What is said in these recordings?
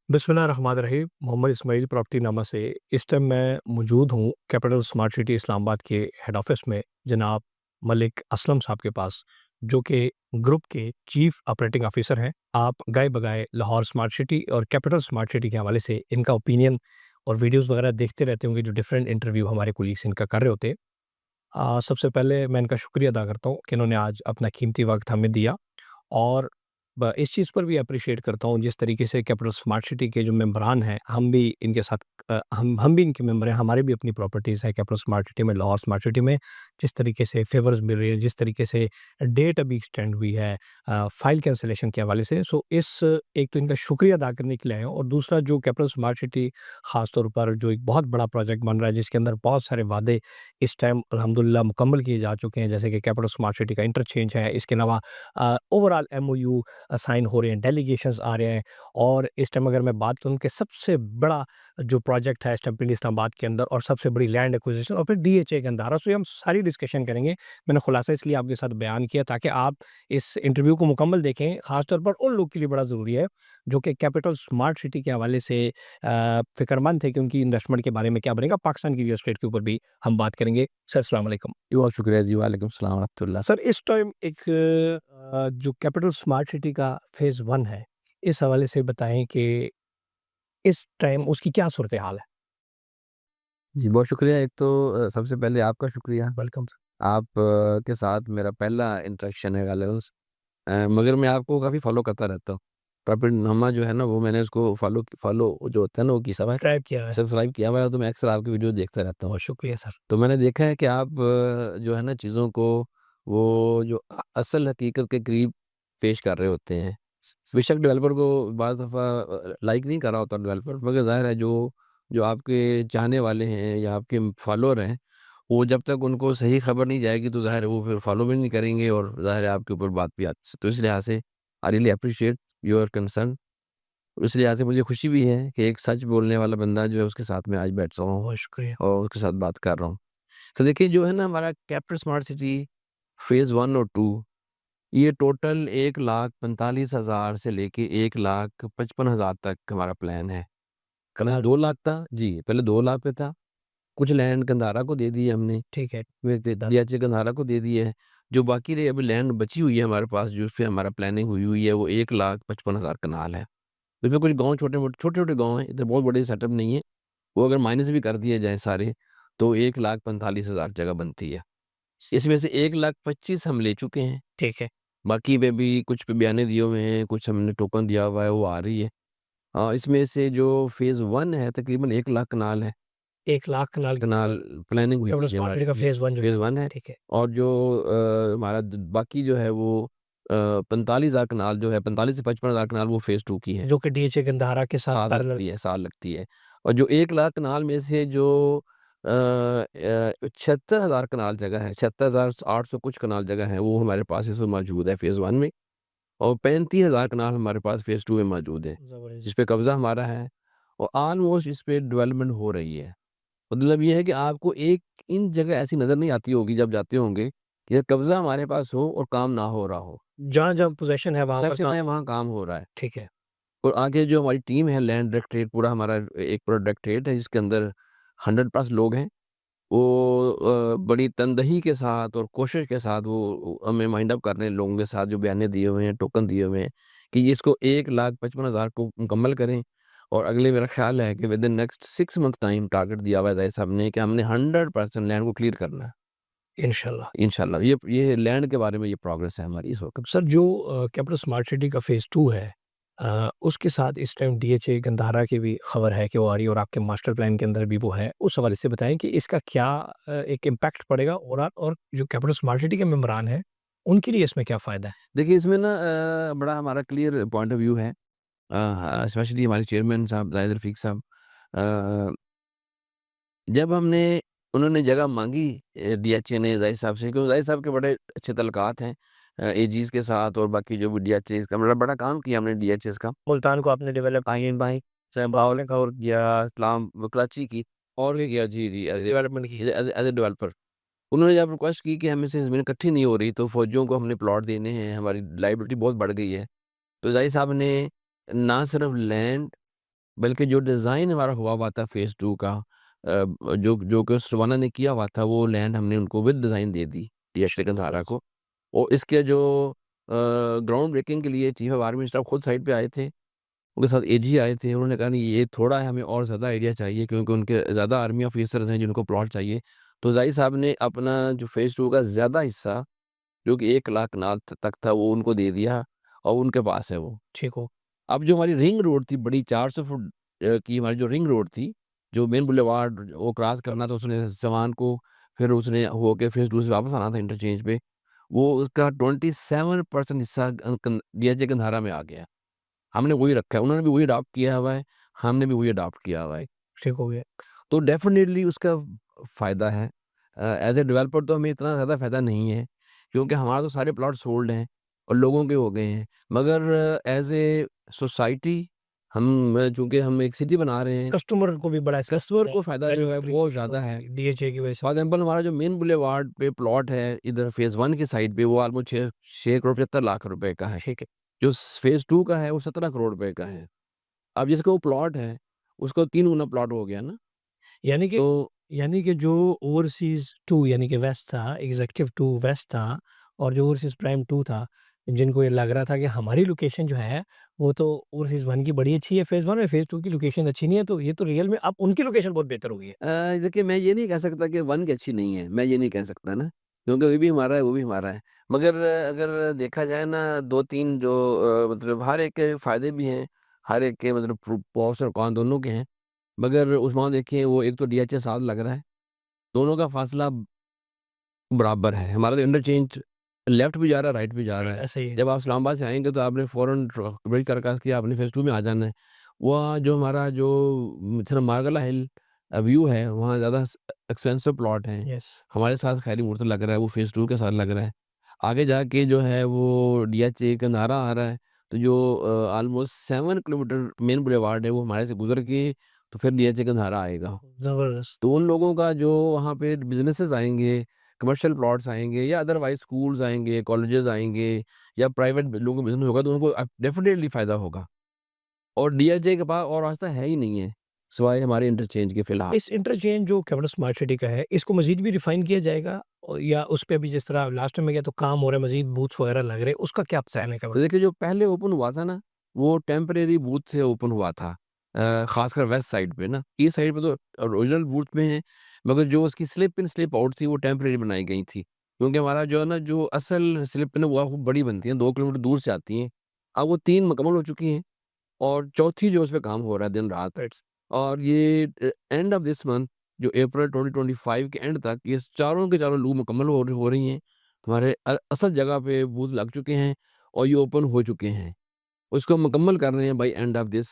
बिस्मिल्लाहिर्रहमानिर्रहीम। मोहम्मद इस्माइल प्रॉपर्टी नामा से इस टाइम मैं मौजूद हूँ कैपिटल स्मार्ट सिटी इस्लामाबाद के हेड ऑफ़िस में जनाब मलिक असलम साहब के पास, जो कि ग्रुप के चीफ़ ऑपरेटिंग ऑफ़िसर हैं। आप गाए-बगाए लाहौर स्मार्ट सिटी और कैपिटल स्मार्ट सिटी के हवाले से इनका ओपिनियन और वीडियोज़ वगैरह देखते रहते होंगे, जो डिफरेंट इंटरव्यू हमारे कोलीग्स इनका कर रहे होते हैं। सबसे पहले मैं इनका शुक्रिया अदा करता हूँ कि इन्होंने आज अपना कीमती वक़्त हमें दिया। और इस चीज़ पर भी एप्रिशिएट करता हूँ जिस तरीके से कैपिटल स्मार्ट सिटी के जो मेंबरान हैं, हम भी इनके साथ हम भी इनके मेंबर हैं, हमारी भी अपनी प्रॉपर्टीज़ है कैपिटल स्मार्ट सिटी में, लाहौर स्मार्ट सिटी में। जिस तरीके से फेवर्स मिल रही है, जिस तरीके से डेट अभी एक्सटेंड हुई है फाइल कैंसलेशन के हवाले से। सो इस एक तो इनका शुक्रिया अदा करने के लिए आया हूँ, और दूसरा जो कैपिटल स्मार्ट सिटी ख़ास तौर पर जो एक बहुत बड़ा प्रोजेक्ट बन रहा है, जिसके अंदर बहुत सारे वादे इस टाइम अल्हम्दुलिल्लाह मुकम्मल किए जा चुके हैं, जैसे कि कैपिटल स्मार्ट सिटी का इंटरचेंज है। इसके अलावा ओवरऑल एमओयू साइन हो रहे हैं, डेलीगेशंस आ रहे हैं। और इस टाइम अगर मैं बात करूँ कि सबसे बड़ा जो प्रोजेक्ट है स्टैंपिंग इस्लामाबाद के अंदर, और सबसे बड़ी लैंड एक्विजिशन, और फिर डीएचए के अंदर, सो ये हम सारी डिस्कशन करेंगे। मैंने खुलासा इसलिए आपके साथ बयान किया ताकि आप इस इंटरव्यू को मुकम्मल देखें, खास तौर पर उन लोग के लिए बड़ा ज़रूरी है जो कि कैपिटल स्मार्ट सिटी के हवाले से फ़िक्रमंद थे कि उनकी इन्वेस्टमेंट के बारे में क्या बनेगा। पाकिस्तान की रियल एस्टेट के ऊपर भी हम बात करेंगे। सर, अस्सलाम वालेकुम। जी, बहुत शुक्रिया जी, वालेकुम सलाम रहमतुल्लाह। सर, इस टाइम एक जो कैपिटल स्मार्ट सिटी का फ़ेज़ 1 है, इस हवाले से बताएँ कि इस टाइम उसकी क्या सूरत-ए-हाल है? जी, बहुत शुक्रिया। एक तो सबसे पहले आपका शुक्रिया। Welcome sir. आप के साथ मेरा पहला इंटरेक्शन है गालिबन्स। मगर मैं आपको काफ़ी फ़ॉलो करता रहता हूँ। प्रॉपर्टीनामा जो है ना, वो मैंने उसको फ़ॉलो फ़ॉलो जो होता है ना, वो किया हुआ है, ट्रैप किया है। सब्सक्राइब किया हुआ है, तो मैं अक्सर आपकी वीडियो देखता रहता हूँ। बहुत शुक्रिया सर। तो मैंने देखा है कि आप जो है ना चीज़ों को वो जो असल हकीकत के करीब पेश कर रहे होते हैं। बेशक डेवलपर को बाज़ दफ़ा लाइक नहीं कर रहा होता डेवलपर, मगर ज़ाहिर है जो जो आपके चाहने वाले हैं या आपके फॉलोअर हैं, वो जब तक उनको सही खबर नहीं जाएगी तो ज़ाहिर है वो फिर फॉलो भी नहीं करेंगे, और ज़ाहिर है आपके ऊपर बात भी आती है। तो इस लिहाज से I really appreciate your concern. इस लिहाज से मुझे खुशी भी है कि एक सच बोलने वाला बंदा जो है उसके साथ में आज बैठता हूँ बहुत शुक्रिया। और उसके साथ बात कर रहा हूँ। तो देखिए जो है ना हमारा कैपिटल स्मार्ट सिटी फ़ेज़ 1 और 2, ये टोटल 1,45,000 से लेके 1,55,000 तक हमारा प्लान है। पहले कनाल 2 लाख था जी, पहले 2 लाख पे था। कुछ लैंड गंधारा को दे दी है हमने, ठीक है। फिर डन। डीएचए गंधारा को दे दी है। जो बाकी रही अभी लैंड बची हुई है हमारे पास, जो उसपे हमारा प्लानिंग हुई हुई है, वो 1,55,000 कनाल है। इसमें कुछ गाँव छोटे-छोटे गाँव हैं, इधर बहुत बड़े सेटअप नहीं है। वो अगर माइनस भी कर दिए जाएँ सारे, तो 1,45,000 जगह बनती है। इसमें से 1,25,000 हम ले चुके हैं। ठीक है। बाकी पे भी कुछ पे बयाने दिए हुए हैं, कुछ हमने टोकन दिया हुआ है, वो आ रही है। इसमें से जो फ़ेज़ 1 है तकरीबन 1 लाख कनाल है। 1 लाख कनाल की कनाल प्लानिंग हुई कैपिटल हुई है स्मार्ट सिटी का हमारी, फ़ेज़ 1 जो फ़ेज़ चल रहा 1 है। है। ठीक है। और जो हमारा द बाकी जो है वो 45,000 कनाल जो है, 45 से 55,000 कनाल वो फ़ेज़ 2 की है। जो कि डीएचए गंधारा के साथ पैरेलल। साल लगती है। और जो 1 लाख कनाल में से जो 76,000 कनाल जगह है, 76,800 कुछ कनाल जगह है, वो हमारे पास इस वक़्त मौजूद है फ़ेज़ 1 में। और 35,000 कनाल हमारे पास फ़ेज़ 2 में मौजूद है, जिस ज़बरदस्त। पे कब्ज़ा हमारा है, और ऑलमोस्ट इस पे डेवलपमेंट हो रही है। मतलब ये है कि आपको एक इन जगह ऐसी नज़र नहीं आती होगी जब जाते होंगे, कि कब्ज़ा हमारे पास हो और काम ना हो रहा हो। जहाँ-जहाँ पोज़ीशन है वहाँ पर सबसे काम। पहले वहाँ काम हो रहा है। ठीक है। और आगे जो हमारी टीम है लैंड डायरेक्टरेट, पूरा हमारा एक पूरा डायरेक्टरेट है जिसके अंदर 100 प्लस लोग हैं। वो बड़ी तनदही के साथ और कोशिश के साथ वो हमें माइंड अप कर रहे हैं लोगों के साथ, जो बयाने दिए हुए हैं, टोकन दिए हुए हैं, कि ये इसको 1,55,000 को मुकम्मल करें। और अगले मेरा ख़्याल है कि within next 6 month time target दिया हुआ है ज़ाहिर साहब ने, कि हमने 100% लैंड को क्लियर करना है। इंशाल्लाह। इंशाल्लाह ये लैंड के बारे में ये प्रोग्रेस है हमारी इस वक़्त। सर, जो कैपिटल स्मार्ट सिटी का फ़ेज़ 2 है, उसके साथ इस टाइम डीएचए गंधारा की भी खबर है कि वो आ रही है, और आपके मास्टर प्लान के अंदर भी वो है। उस हवाले से बताएँ कि इसका क्या एक इम्पैक्ट पड़ेगा, और जो कैपिटल स्मार्ट सिटी के मेंबरान हैं, उनके लिए इसमें क्या फ़ायदा है? देखिए इसमें ना बड़ा हमारा क्लियर पॉइंट ऑफ व्यू है। स्पेशली हमारे चेयरमैन साहब जाहिद रफ़ीक साहब, अ, जब हमने उन्होंने जगह माँगी डीएचए ने ज़ाहिद साहब से, क्योंकि ज़ाहिद साहब के बड़े अच्छे तल्लुकात हैं एजीज़ के साथ, और बाकी जो भी डीएचएज़ का बड़ा बड़ा काम किया हमने डीएचएज़ का। मुल्तान को आपने डेवलप। आइन भाई चाहे बावले का और किया, इस्लाम व कराची की, और भी किया जी, जी, डेवलपमेंट की। As a developer. उन्होंने जब रिक्वेस्ट की कि हमें से ज़मीन इकट्ठी नहीं हो रही, तो फ़ौजियों को हमने प्लॉट देने हैं, हमारी लायबिलिटी बहुत बढ़ गई है। तो ज़ाहिद साहब ने ना सिर्फ लैंड बल्कि जो डिज़ाइन हमारा हुआ हुआ था फ़ेज़ 2 का जो जो कि सुवाना ने किया हुआ था, वो लैंड हमने उनको विद डिज़ाइन दे दी, डीएच कंधारा को। और इसके जो ग्राउंड ब्रेकिंग के लिए चीफ ऑफ आर्मी स्टाफ खुद साइट पे आए थे। उनके साथ एजी आए थे। उन्होंने कहा नहीं ये थोड़ा है, हमें और ज़्यादा एरिया चाहिए क्योंकि उनके ज़्यादा आर्मी ऑफिसर्स हैं जिनको प्लॉट चाहिए। तो ज़ाहिर साहब ने अपना जो फ़ेज़ 2 का ज़्यादा हिस्सा जो कि 1 लाख कनाल तक था वो उनको दे दिया और उनके पास है वो। ठीक हो। अब जो हमारी रिंग रोड थी बड़ी 400 फुट की हमारी जो रिंग रोड थी, जो मेन बुलेवार्ड वो क्रॉस करना था उसने सामान को, फिर उसने होके फ़ेज़ 2 से वापस आना था इंटरचेंज पे। वो उसका 27% हिस्सा डीएचए गंधारा में आ गया। हमने वही रखा है, उन्होंने भी वही अडॉप्ट किया हुआ है, हमने भी वही अडॉप्ट किया हुआ है। ठीक हो गया। तो डेफ़िनेटली उसका फ़ायदा है। एज़ अ डेवलपर तो हमें इतना ज़्यादा फ़ायदा नहीं है, क्योंकि हमारे तो सारे प्लॉट सोल्ड हैं और लोगों के हो गए हैं। मगर एज़ ए सोसाइटी हम चूँकि हम एक सिटी बना रहे हैं, कस्टमर को भी बड़ा इसका कस्टमर फ़ायदा है, को फ़ायदा जो है वैल्यू बहुत क्रिएशन ज़्यादा है। होगी डीएचए की वजह से। फॉर एग्ज़ाम्पल हमारा जो मेन बुलेवार्ड पे प्लॉट है, इधर फ़ेज़ 1 की साइड पे वो ऑलमोस्ट 6 करोड़ 75 लाख रुपए का है। ठीक है। जो फ़ेज़ 2 का है वो 17 करोड़ रुपए का है। अब जिसका वो प्लॉट है, उसका 3 गुना प्लॉट हो गया ना, यानी कि तो यानी कि जो ओवरसीज़ 2 यानी कि वेस्ट था, एग्ज़ेक्टिव 2 वेस्ट था और जो ओवरसीज़ प्राइम 2 था, जिनको ये लग रहा था कि हमारी लोकेशन जो है, वो तो ओवरसीज़ 1 की बड़ी अच्छी है फ़ेज़ 1 में, फ़ेज़ 2 की लोकेशन अच्छी नहीं है, तो ये तो रियल में अब उनकी लोकेशन बहुत बेहतर हो गई है। देखिए मैं ये नहीं कह सकता कि 1 की अच्छी नहीं है, मैं ये नहीं कह सकता ना, क्योंकि ये भी हमारा है, वो भी हमारा है। मगर अगर देखा जाए ना 2-3 जो मतलब हर एक के फ़ायदे भी हैं, हर एक के मतलब प्रोस और कॉन दोनों के हैं। मगर उसमें देखिए वो एक तो डीएचए साथ लग रहा है, दोनों का फ़ासला बराबर है। हमारा तो इंटरचेंज लेफ्ट भी जा रहा है, राइट भी जा रहा है। ऐसा ही है। जब आप इस्लामाबाद से आएँगे तो आपने फ़ौरन ब्रेक कर के आपने फ़ेज़ 2 में आ जाना है। वहाँ जो हमारा जो सिर्फ मारगला हिल व्यू है, वहाँ ज़्यादा एक्सपेंसिव प्लॉट हैं। यस। हमारे साथ खैरी मुहूर्त लग रहा है, वो फ़ेज़ 2 के साथ लग रहा है। आगे जाके जो है वो डीएचए कंधारा आ रहा है, तो जो ऑलमोस्ट 7 किलोमीटर मेन बुलेवार्ड है, वो हमारे से गुज़र के तो फिर डीएचए कंधारा आएगा। ज़बरदस्त। तो उन लोगों का जो वहाँ पे बिज़नेसेस आएँगे, कमर्शियल प्लॉट्स आएँगे या अदरवाइज़ स्कूल्स आएँगे, कॉलेजेस आएँगे या प्राइवेट लोगों का बिज़नेस होगा तो उनको डेफ़िनेटली फ़ायदा होगा। और डीएचए के पास और रास्ता है ही नहीं है, सिवाय हमारे इंटरचेंज के फ़िलहाल। इस इंटरचेंज जो कैपिटल स्मार्ट सिटी का है, इसको मज़ीद भी रिफ़ाइन किया जाएगा या उस पे भी जिस तरह लास्ट टाइम में गया तो काम हो रहा है, मज़ीद बूथ्स वगैरह लग रहे हैं, उसका क्या प्लान है तो कैपिटल? देखिए जो पहले ओपन हुआ था ना, वो टेम्परेरी बूथ से ओपन हुआ था। ख़ासकर वेस्ट साइड पे ना, ईस्ट साइड पे तो ओरिजिनल बूथ में है, मगर जो उसकी स्लिप इन स्लिप आउट थी वो टेम्परेरी बनाई गई थी। क्योंकि हमारा जो है ना जो असल स्लिप इन वो बड़ी बनती है, 2 किलोमीटर दूर से आती हैं। अब वो 3 मुकम्मल हो चुकी हैं और चौथी जो उस पे काम हो रहा है दिन-रात। राइट्स। और ये एंड ऑफ दिस मंथ जो अप्रैल 2025 के एंड तक ये चारों के चारों लूप मुकम्मल हो रही हैं। हमारे असल जगह पे बूथ लग चुके हैं और ये ओपन हो चुके हैं। उसको मुकम्मल कर रहे हैं by end of this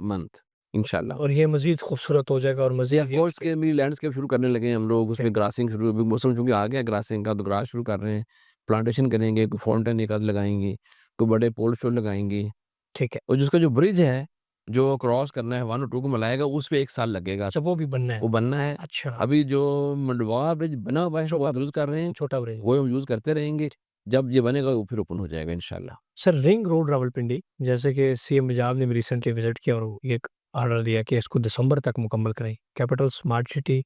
month इंशाल्लाह। और ये मज़ीद खूबसूरत हो जाएगा और जी, मज़ीद ऑफ ये कोर्स के मेरी लैंडस्केप शुरू करने लगे हैं हम लोग, ठीक उसमें ग्रासिंग शुरू अभी मौसम चूँकि आ गया ग्रासिंग का, तो ग्रास शुरू कर रहे हैं। प्लांटेशन करेंगे, कोई फाउंटेन एक आध लगाएँगे, कोई बड़े पोल शोल लगाएँगे। ठीक है। और जिसका जो ब्रिज है, जो क्रॉस करना है 1 और 2 को मिलाएगा, उस पे 1 साल लगेगा। अच्छा वो भी बनना है। वो बनना है। अच्छा, अभी जो मंडवा ब्रिज बना हुआ है, वो छोटा आप यूज़ कर रहे हैं, छोटा ब्रिज। वो हम यूज़ करते रहेंगे। जब ये बनेगा, वो फिर ओपन हो जाएगा इंशाल्लाह। सर रिंग रोड रावलपिंडी जैसे कि सीएम पंजाब ने भी रिसेंटली विज़िट किया और ये एक ऑर्डर दिया कि इसको दिसंबर तक मुकम्मल करें। कैपिटल स्मार्ट सिटी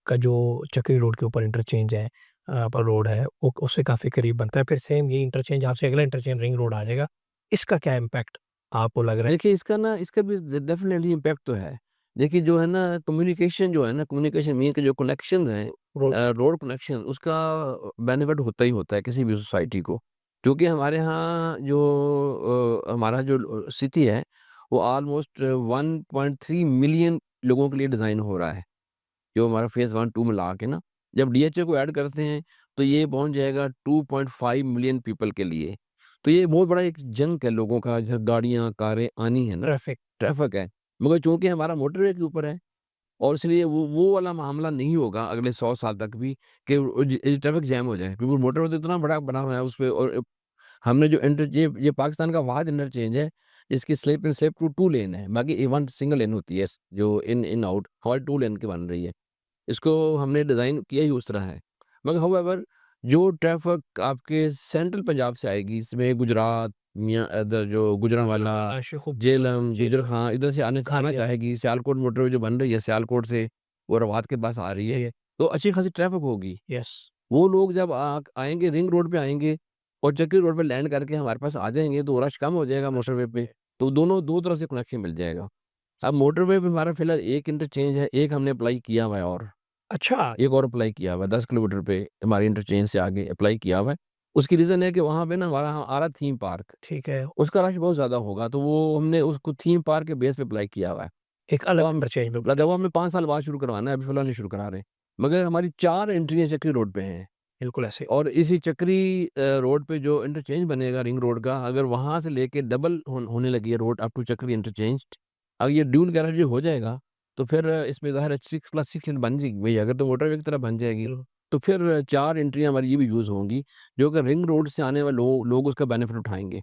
का जो चक्री रोड के ऊपर इंटरचेंज है पर रोड है, वो उससे काफ़ी करीब बनता है। फिर सेम ये इंटरचेंज आपसे अगला इंटरचेंज रिंग रोड आ जाएगा। इसका क्या इम्पैक्ट आपको लग रहा है? देखिए, इसका भी डेफ़िनेटली इम्पैक्ट तो है। देखिए, जो है ना कम्युनिकेशन जो है ना, कम्युनिकेशन मीन के जो कनेक्शंस हैं रोड रोड कनेक्शन उसका बेनिफिट होता ही होता है किसी भी सोसाइटी को। क्योंकि हमारे यहाँ जो हमारा जो सिटी है, वो ऑलमोस्ट 1.3 मिलियन लोगों के लिए डिज़ाइन हो रहा है। जो हमारा फ़ेज़ 1, 2 मिला के ना, जब डीएचए को ऐड करते हैं, तो ये पहुँच जाएगा 2.5 मिलियन पीपल के लिए। तो ये बहुत बड़ा एक जंक है लोगों का, जो गाड़ियाँ, कारें आनी है ना, ट्रैफिक ट्रैफ़िक है। मगर चूँकि हमारा मोटरवे के ऊपर है और इसलिए वो वाला मामला नहीं होगा अगले 100 साल तक भी कि ट्रैफ़िक जैम हो जाए। क्योंकि मोटरवे तो इतना बड़ा बना हुआ है उसपे और हमने जो ये पाकिस्तान का वाहिद इंटरचेंज है, इसकी स्लिप इन स्लिप टू 2 लेन है। बाकी ए 1 सिंगल लेन होती है, जो इन आउट, हमारी 2 लेन की बन रही है। इसको हमने डिज़ाइन किया ही उस तरह है। मगर हाउएवर जो ट्रैफ़िक आपके सेंट्रल पंजाब से आएगी, इसमें गुजरात मियाँ इधर जो गुजरांवाला, शेखुप जेहलम, जी, गुजर खां इधर से आना खान या चाहेगी। सियालकोट मोटरवे जो बन रही है सियालकोट से वो रवात के पास आ रही है, ये तो अच्छी खासी ट्रैफ़िक होगी। यस, वो लोग जब आएँगे रिंग रोड पे आएँगे और चक्री रोड पे लैंड करके हमारे पास आ जाएँगे तो रश कम हो जाएगा मोटरवे पे, तो दोनों 2 तरफ से कनेक्शन मिल जाएगा। अब मोटरवे पे हमारा फिलहाल एक इंटरचेंज है, एक हमने अप्लाई किया हुआ है और। अच्छा, एक और अप्लाई किया हुआ है 10 किलोमीटर पे हमारे इंटरचेंज से आगे अप्लाई किया हुआ है। उसकी रीज़न है कि वहाँ पे ना हमारा आ रहा थीम पार्क, ठीक है, उसका रश बहुत ज़्यादा होगा तो वो हमने उसको थीम पार्क के बेस पे अप्लाई किया हुआ है। एक तो अलग हम इंटरचेंज में मतलब वो हमें 5 साल बाद शुरू करवाना है, अभी फिलहाल नहीं शुरू करा रहे। मगर हमारी 4 एंट्रियाँ चक्री रोड पे हैं बिल्कुल ऐसे, और इसी चक्री रोड पे जो इंटरचेंज बनेगा रिंग रोड का, अगर वहाँ से लेके डबल होने लगी है रोड अप टू चक्री इंटरचेंज, अगर ये ड्यूल गैराज हो जाएगा, तो फिर इसमें ज़ाहिर है 6+6 बन जाएगी भई अगर तो मोटरवे की तरह बन जाएगी, बिल्कुल, तो फिर 4 एंट्रियाँ हमारी ये भी यूज़ होंगी, जो कि रिंग रोड से आने वाले लोग उसका बेनिफिट उठाएँगे।